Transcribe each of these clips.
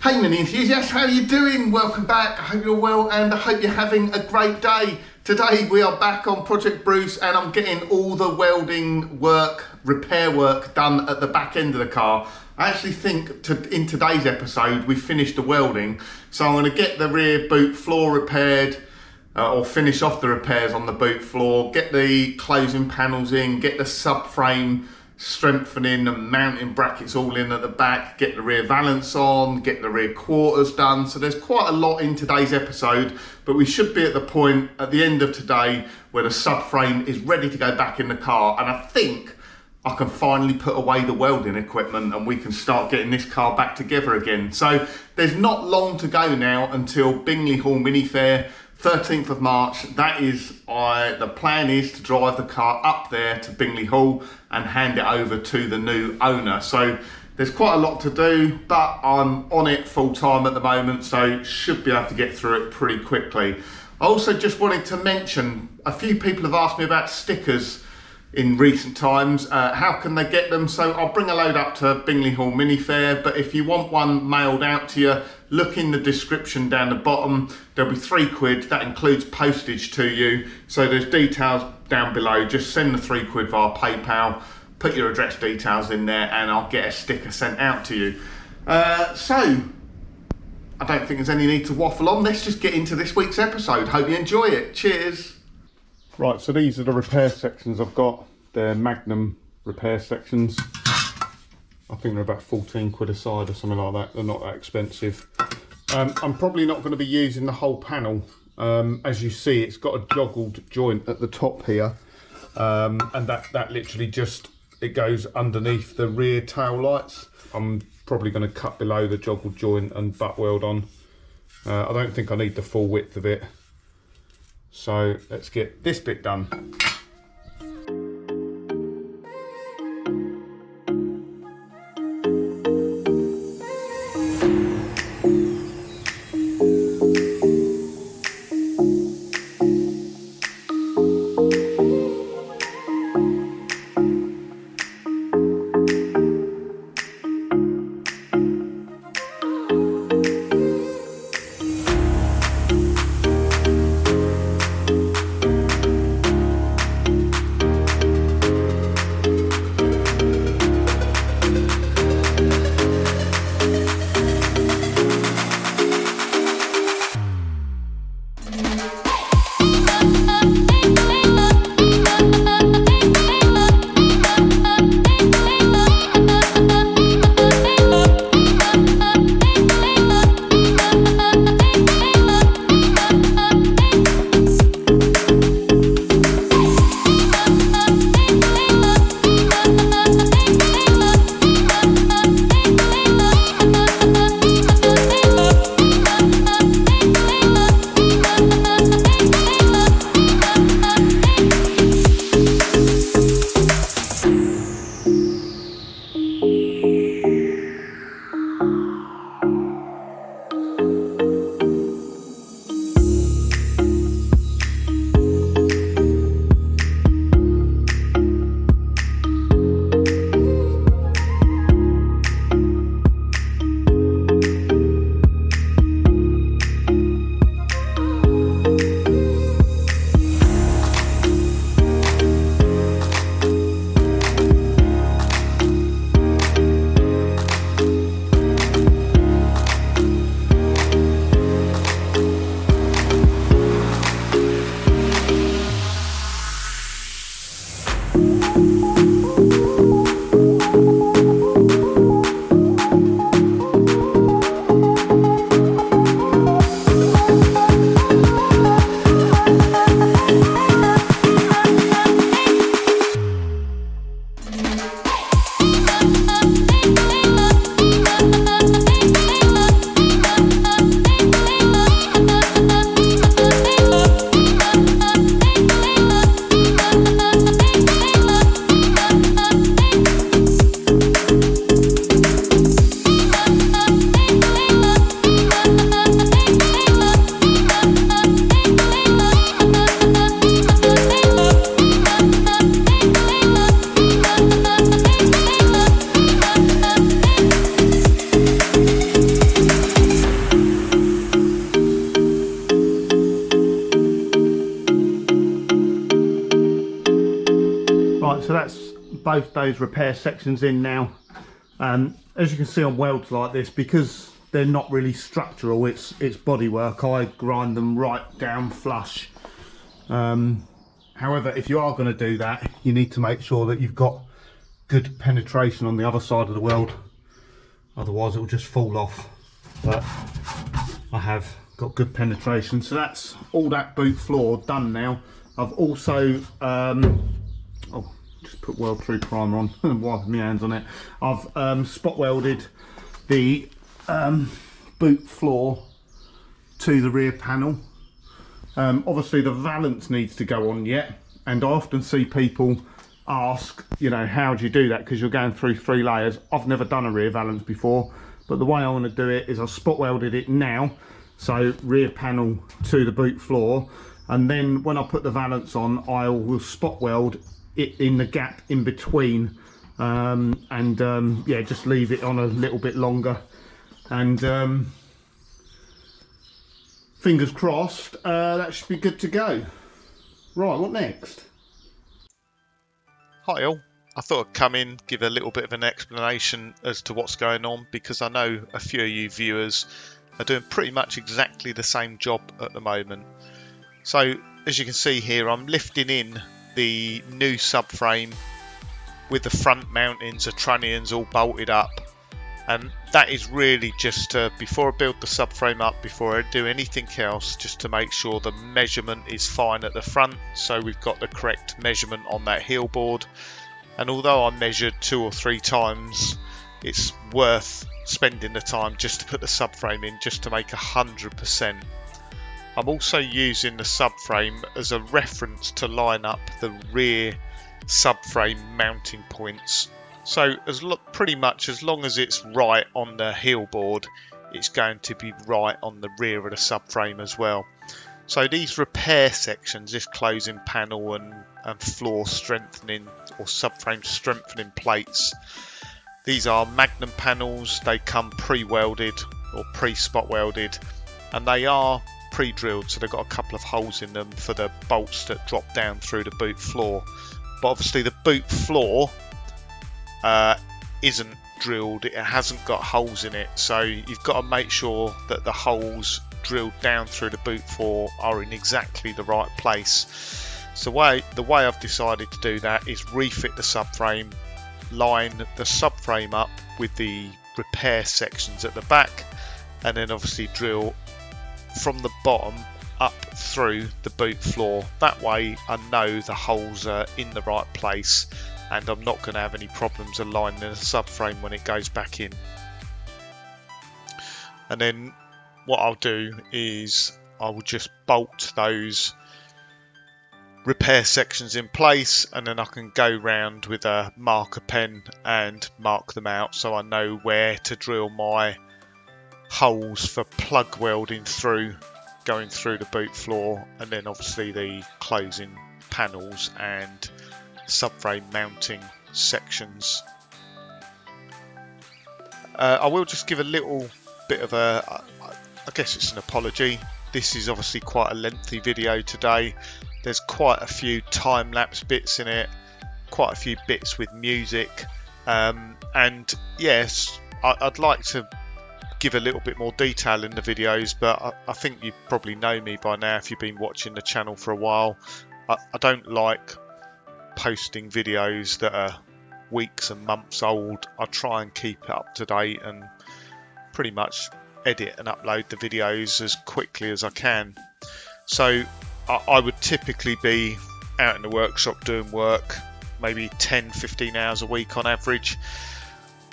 Hey mini enthusiasts, how are you doing? Welcome back. I hope you're well and I hope you're having a great day. Today we are back on Project Bruce and I'm getting all the welding work, repair work done at the back end of the car. I actually think in today's episode we finished the welding, so I'm going to get the rear boot floor repaired or finish off the repairs on the boot floor, get the closing panels in, get the subframe strengthening and mounting brackets all in at the back, get the rear valance on, get the rear quarters done. So there's quite a lot in today's episode, but we should be at the point at the end of today where the subframe is ready to go back in the car, and I think I can finally put away the welding equipment and we can start getting this car back together again. So there's not long to go now until Bingley Hall Mini Fair, 13th of March. That is, the plan is to drive the car up there to Bingley Hall and hand it over to the new owner. So there's quite a lot to do, but I'm on it full time at the moment, so should be able to get through it pretty quickly. I also just wanted to mention, a few people have asked me about stickers in recent times. How can they get them? So I'll bring a load up to Bingley Hall Mini Fair, but if you want one mailed out to you, look in the description down the bottom. There'll be £3. That includes postage to you. So there's details down below. Just send the £3 via PayPal, put your address details in there, and I'll get a sticker sent out to you. So I don't think there's any need to waffle on. Let's just get into this week's episode. Hope you enjoy it. Cheers. Right, so these are the repair sections I've got. They're Magnum repair sections. I think they're about 14 quid a side or something like that. They're not that expensive. I'm probably not going to be using the whole panel. As you see, it's got a joggled joint at the top here. And that literally just, it goes underneath the rear tail lights. I'm probably going to cut below the joggled joint and butt weld on. I don't think I need the full width of it. So let's get this bit done. both those repair sections in now. As you can see on welds like this, because they're not really structural, it's bodywork, I grind them right down flush. However, if you are going to do that, you need to make sure that you've got good penetration on the other side of the weld, otherwise it will just fall off. But I have got good penetration, so that's all that boot floor done now. I've also just put weld through primer on and wiping my hands on it. I've spot welded the boot floor to the rear panel. Obviously the valance needs to go on yet, and I often see people ask, you know, how do you do that, because you're going through 3 layers. I've never done a rear valance before, but the way I want to do it is I spot welded it now, so rear panel to the boot floor, and then when I put the valance on, I will spot weld it in the gap in between, yeah, just leave it on a little bit longer, and fingers crossed, that should be good to go. Right, what next? Hi all, I thought I'd come in, give a little bit of an explanation as to what's going on, because I know a few of you viewers are doing pretty much exactly the same job at the moment. So as you can see here, I'm lifting in the new subframe with the front mountings, the trunnions all bolted up, and that is really just to, before I build the subframe up, before I do anything else, just to make sure the measurement is fine at the front, so we've got the correct measurement on that heel board. And although I measured 2 or 3 times, it's worth spending the time just to put the subframe in, just to make 100%. I'm also using the subframe as a reference to line up the rear subframe mounting points. So pretty much as long as it's right on the heel board, it's going to be right on the rear of the subframe as well. So these repair sections, this closing panel and floor strengthening or subframe strengthening plates, these are Magnum panels. They come pre-welded or pre-spot welded, and they are pre-drilled, so they've got a couple of holes in them for the bolts that drop down through the boot floor. But obviously the boot floor isn't drilled, it hasn't got holes in it, so you've got to make sure that the holes drilled down through the boot floor are in exactly the right place. So the way I've decided to do that is refit the subframe, line the subframe up with the repair sections at the back, and then obviously drill from the bottom up through the boot floor. That way I know the holes are in the right place, and I'm not going to have any problems aligning the subframe when it goes back in. And then what I'll do is I will just bolt those repair sections in place, and then I can go round with a marker pen and mark them out, so I know where to drill my holes for plug welding through, going through the boot floor, and then obviously the closing panels and subframe mounting sections. I will just give a little bit of I guess it's an apology. This is obviously quite a lengthy video today. There's quite a few time-lapse bits in it, quite a few bits with music, and yes, I'd like to give a little bit more detail in the videos, but I think you probably know me by now if you've been watching the channel for a while. I don't like posting videos that are weeks and months old. I try and keep it up to date and pretty much edit and upload the videos as quickly as I can. So I would typically be out in the workshop doing work, maybe 10-15 hours a week on average.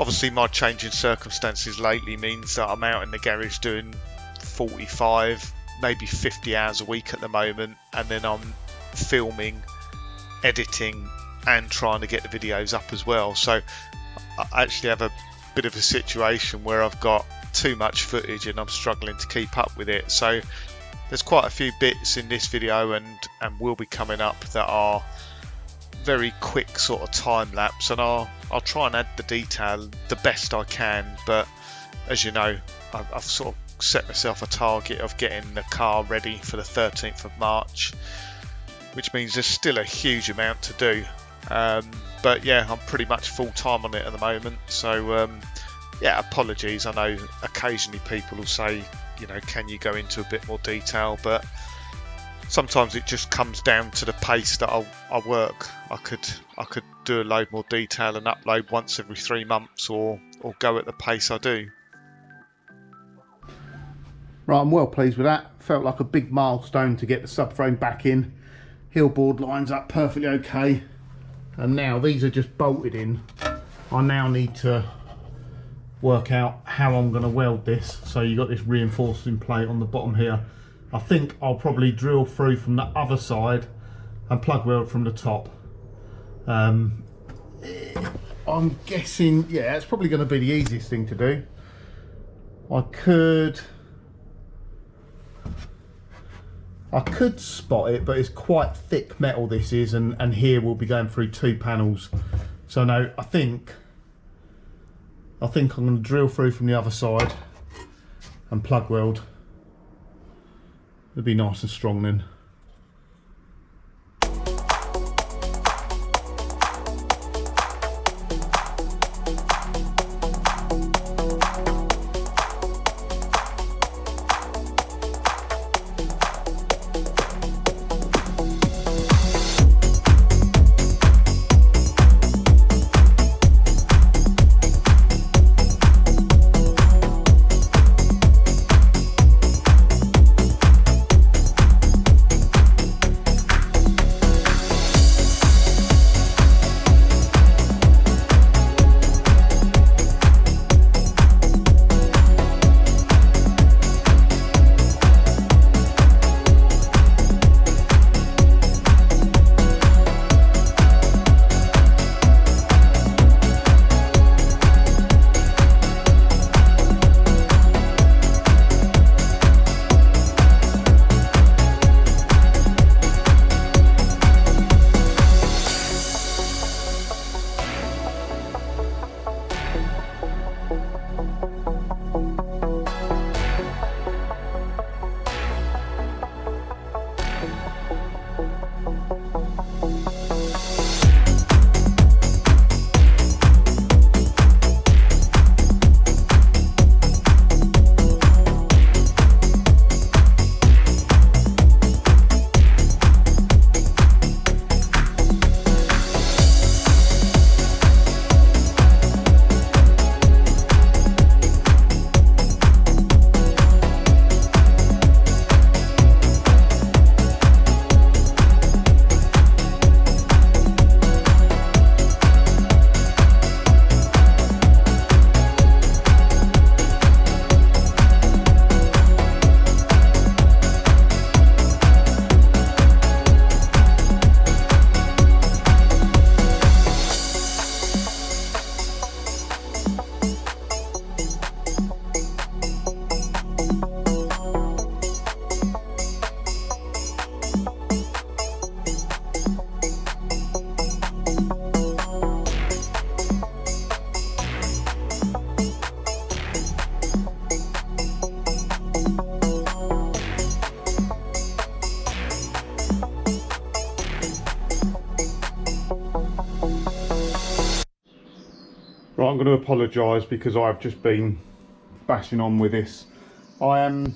Obviously my changing circumstances lately means that I'm out in the garage doing 45, maybe 50 hours a week at the moment, and then I'm filming, editing and trying to get the videos up as well. So I actually have a bit of a situation where I've got too much footage and I'm struggling to keep up with it. So there's quite a few bits in this video and will be coming up that are very quick sort of time lapse, and I'll try and add the detail the best I can. But as you know, I've sort of set myself a target of getting the car ready for the 13th of March, which means there's still a huge amount to do. But yeah, I'm pretty much full-time on it at the moment, so yeah, apologies. I know occasionally people will say, you know, can you go into a bit more detail, but sometimes it just comes down to the pace that I work. I could do a load more detail and upload once every 3 months, or go at the pace I do. Right, I'm well pleased with that. Felt like a big milestone to get the subframe back in. Heel board lines up perfectly okay. And now these are just bolted in. I now need to work out how I'm going to weld this. So you've got this reinforcing plate on the bottom here. I think I'll probably drill through from the other side and plug weld from the top. I'm guessing, yeah, it's probably going to be the easiest thing to do. I could spot it, but it's quite thick metal this is, and here we'll be going through 2 panels. So no, I think I'm going to drill through from the other side and plug weld. It'll be nice and strong then. Right, I'm going to apologise because I've just been bashing on with this. I'm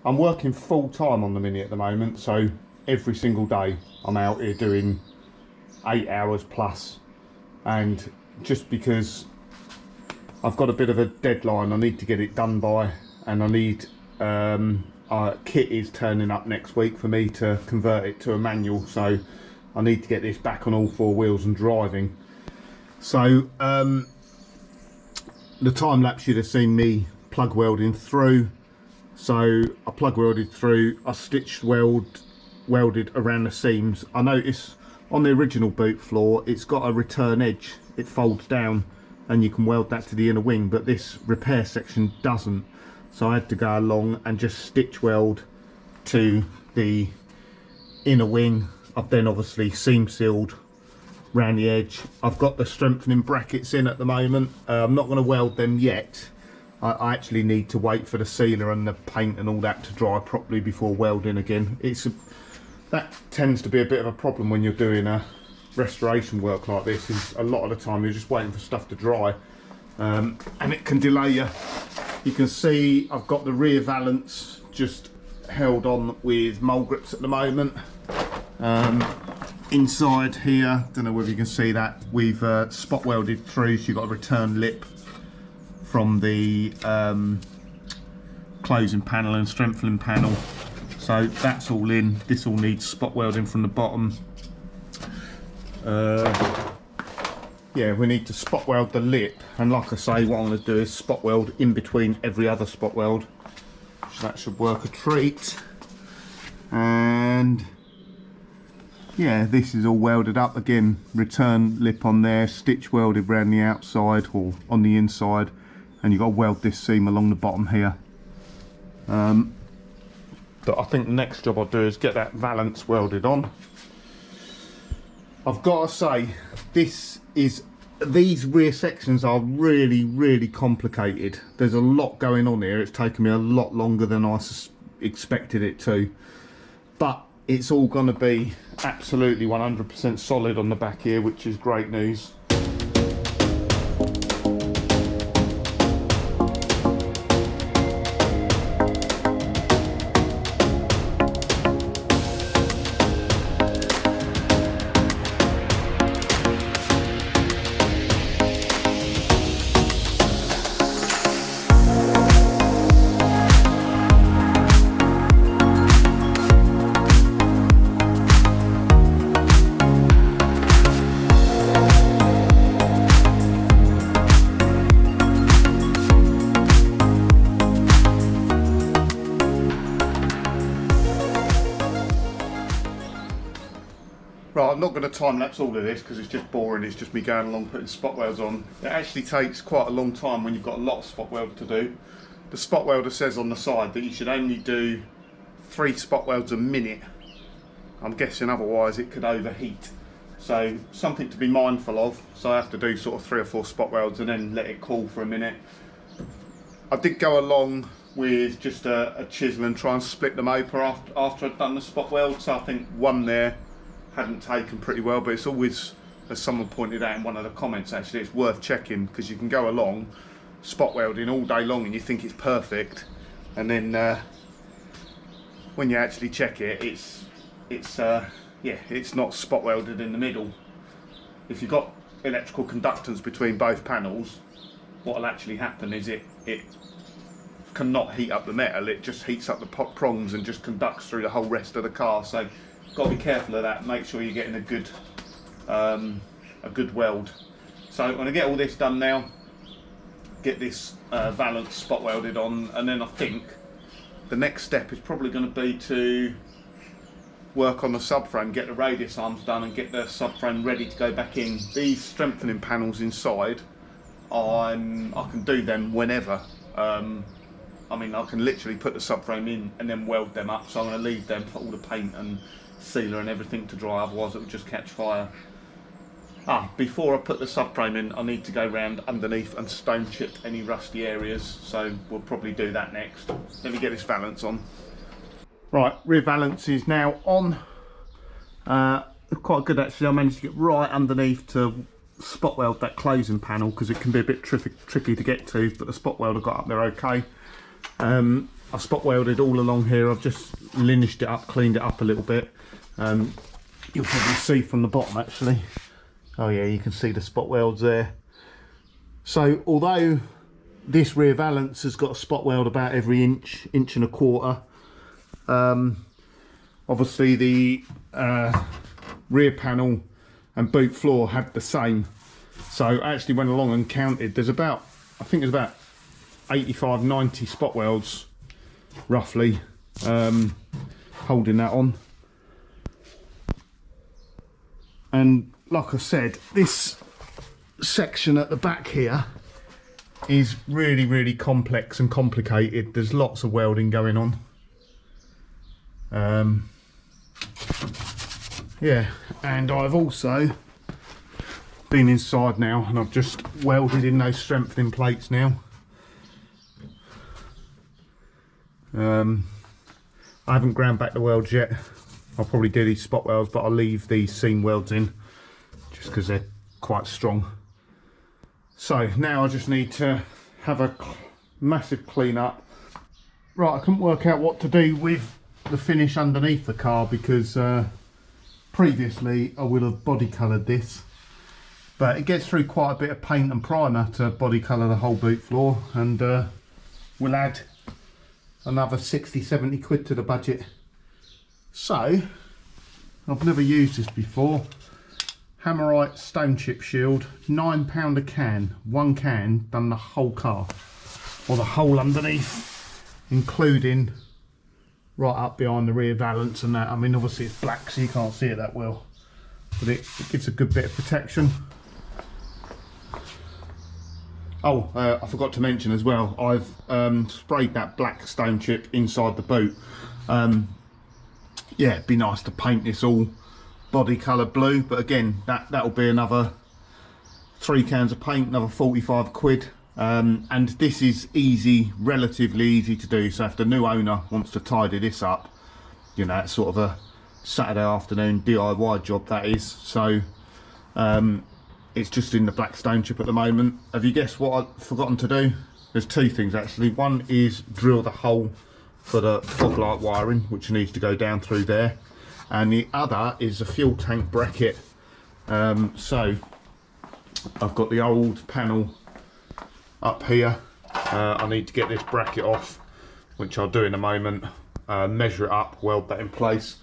working full time on the Mini at the moment, so every single day I'm out here doing 8 hours plus, and just because I've got a bit of a deadline I need to get it done by, and I need kit is turning up next week for me to convert it to a manual, so I need to get this back on all 4 wheels and driving. So the time lapse you'd have seen me plug welding through. So I plug welded through, I stitched welded around the seams. I noticed on the original boot floor it's got a return edge, it folds down and you can weld that to the inner wing, but this repair section doesn't. So I had to go along and just stitch weld to the inner wing. I've then obviously seam sealed around the edge. I've got the strengthening brackets in at the moment. I'm not going to weld them yet. I actually need to wait for the sealer and the paint and all that to dry properly before welding again. That tends to be a bit of a problem when you're doing a restoration work like this is a lot of the time you're just waiting for stuff to dry, and it can delay you. You can see I've got the rear valance just held on with mole grips at the moment. Inside here, don't know whether you can see that, we've spot welded through, so you've got a return lip from the closing panel and strengthening panel. So that's all in. This all needs spot welding from the bottom. Yeah, we need to spot weld the lip, and like I say, what I'm going to do is spot weld in between every other spot weld. So that should work a treat. And yeah, this is all welded up again. Return lip on there, stitch welded around the outside or on the inside, and you've got to weld this seam along the bottom here. But I think the next job I'll do is get that valance welded on. I've got to say, these rear sections are really complicated. There's a lot going on here. It's taken me a lot longer than I expected it to, but it's all going to be absolutely 100% solid on the back here, which is great news. Right, I'm not going to time lapse all of this because it's just boring. It's just me going along putting spot welds on. It actually takes quite a long time when you've got a lot of spot weld to do. The spot welder says on the side that you should only do 3 spot welds a minute. I'm guessing otherwise it could overheat. So something to be mindful of. So I have to do sort of 3 or 4 spot welds and then let it cool for a minute. I did go along with just a chisel and try and split them open after I'd done the spot weld. So I think one there hadn't taken pretty well, but it's always, as someone pointed out in one of the comments actually, it's worth checking, because you can go along spot welding all day long and you think it's perfect, and then when you actually check it, it's not spot welded in the middle. If you've got electrical conductance between both panels, what will actually happen is it cannot heat up the metal, it just heats up the prongs and just conducts through the whole rest of the car. So got to be careful of that. Make sure you're getting a good weld. So I'm going to get all this done now, get this valance spot welded on, and then I think the next step is probably going to be to work on the subframe, get the radius arms done and get the subframe ready to go back in. These strengthening panels inside, I can do them whenever. I mean, I can literally put the subframe in and then weld them up, so I'm going to leave them for all the paint and sealer and everything to dry, otherwise it would just catch fire. Before I put the subframe in, I need to go round underneath and stone chip any rusty areas, so we'll probably do that next. Let me get this valance on. Right, rear valance is now on. Quite good actually. I managed to get right underneath to spot weld that closing panel, because it can be a bit tricky to get to, but the spot welder got up there okay. I spot welded all along here. I've just linished it up, cleaned it up a little bit. You'll probably see from the bottom actually. Oh yeah, you can see the spot welds there. So although this rear valance has got a spot weld about every inch and a quarter, obviously the rear panel and boot floor had the same. So I actually went along and counted. There's about, I think there's about 85, 90 spot welds roughly holding that on. And like I said, this section at the back here is really complex and complicated. There's lots of welding going on. Yeah, and I've also been inside now and I've just welded in those strengthening plates now. I haven't ground back the welds yet. I'll probably do these spot welds, but I'll leave these seam welds in just because they're quite strong. So now I just need to have a massive clean up. Right, I couldn't work out what to do with the finish underneath the car because previously I would have body coloured this, but it gets through quite a bit of paint and primer to body colour the whole boot floor, and we'll add another 60-70 quid to the budget. So I've never used this before. Hammerite stone chip shield, £9 a can. One can done the whole car, or the whole underneath, including right up behind the rear valance and that. I mean, obviously it's black so you can't see it that well, but it gives a good bit of protection. Oh, I forgot to mention as well, I've sprayed that black stone chip inside the boot. Yeah, it'd be nice to paint this all body colour blue, but again, that'll be another 3 cans of paint, another 45 quid. And this is easy, relatively easy to do, so if the new owner wants to tidy this up, you know, it's sort of a Saturday afternoon DIY job, that is. So it's just in the black stone chip at the moment. Have you guessed what I've forgotten to do? There's 2 things actually. One is drill the hole for the fog light wiring, which needs to go down through there, and the other is a fuel tank bracket. So I've got the old panel up here. I need to get this bracket off, which I'll do in a moment, measure it up, weld that in place.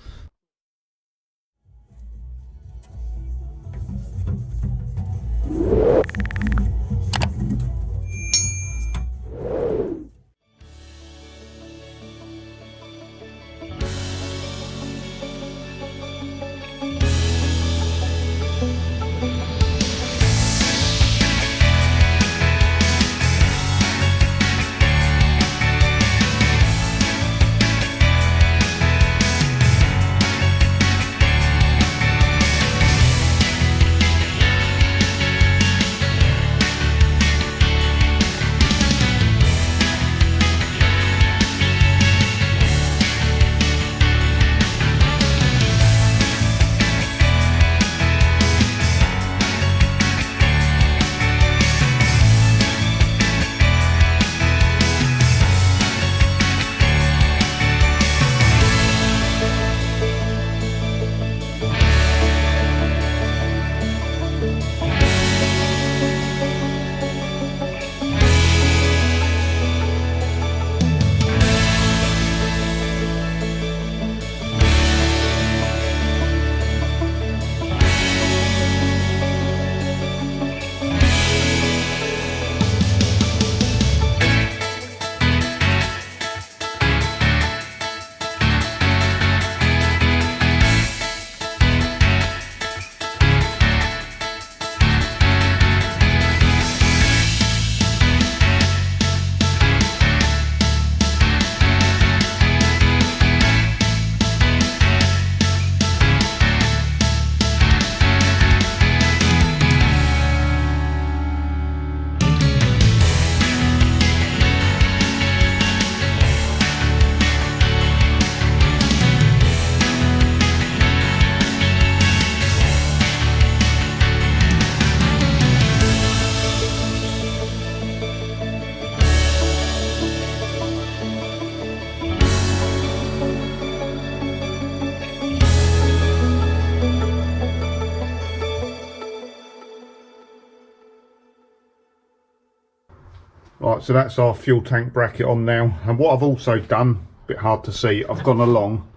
Right, so that's our fuel tank bracket on now, and what I've also done, a bit hard to see, I've gone along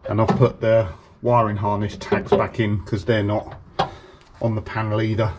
and I've put the wiring harness tags back in because they're not on the panel either.